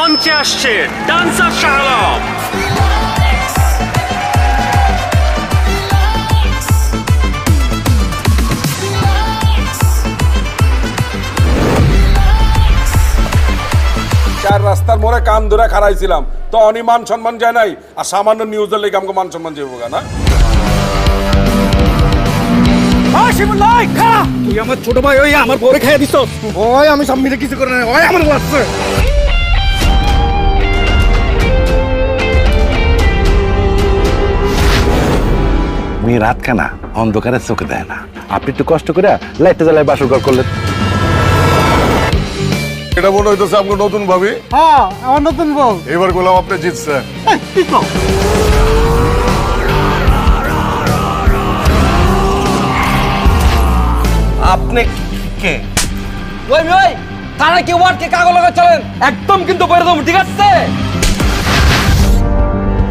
মঞ্চে আসছে ডান্সার শাহ আলম। চার রাস্তার মোড়ে কান ধরে খারাইছিলাম তো মান সম্মান যায় নাই, আর সামান্য নিউজের লেগে আমাকে মান সম্মান যাবো না। তুই আমার ছোট ভাই, ওই আমার বউরে খেয়ে দিস। ওই আমি সব মিলে কিছু করে না, ওই আমার লাগছে। মেয়ে রাত খানা অন্ধকারে চোখে দেয় না, আপনি একটু কষ্ট করে লাইটটা জ্বালায় বাসর ঘর করলেন। এটা মনে হইতেছে আপনার নতুন ভাবি। হ্যাঁ, আমার নতুন বউ। এবার গোলাম আপনি জিতছেন। আপনি কে? ওই তারা কি ওয়ার্ডকে কাগজ লাগা চলেন, একদম কিন্তু করে দেবো, ঠিক আছে?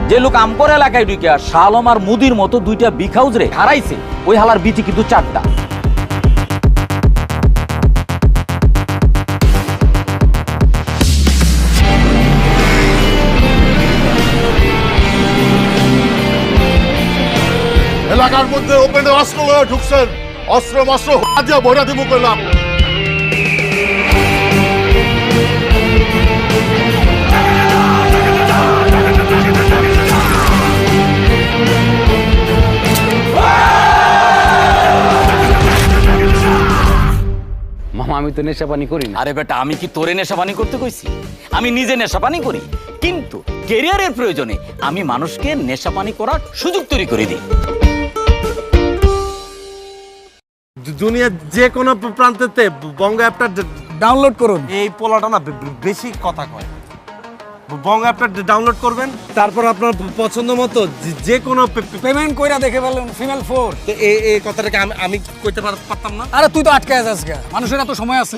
যে লোক আমপর এলাকায় ঢুকে শাহ আলম আর মুদির মতো দুইটা বিগ হাউস রে হারাইছে, ওই হালার বিচি কিন্তু চারটা। এলাকার মধ্যে ওপেনে অস্ত্র লয়ে ঢুকছেন, অস্ত্র মস্ত্র হাজিয়া ভরা দিব কইলাম। মামা আমি তো নেশা পানি করি না। আরে বেটা, আমি কি তোরে নেশাপানি করতে কইছি? আমি নিজে নেশাপানি করি, কিন্তু ক্যারিয়ারের প্রয়োজনে আমি মানুষকে নেশাপানি করার সুযোগ তৈরি করে দিই। দুনিয়ার যে কোনো প্রান্তেতে বঙ্গ অ্যাপটা ডাউনলোড করুন। এই পোলাটা না বেশি কথা কয়। বঙ্গ অ্যাপটা ডাউনলোড করবেন, তারপর আপনার পছন্দ মতো যে কোনো পেমেন্ট কইরা দেখে ফেলেন ফিমেল ফোর। এই কথাটাকে আমি কইতে পারতাম না। আরে তুই তো আটকে আছিস, মানুষের এত সময় আছে?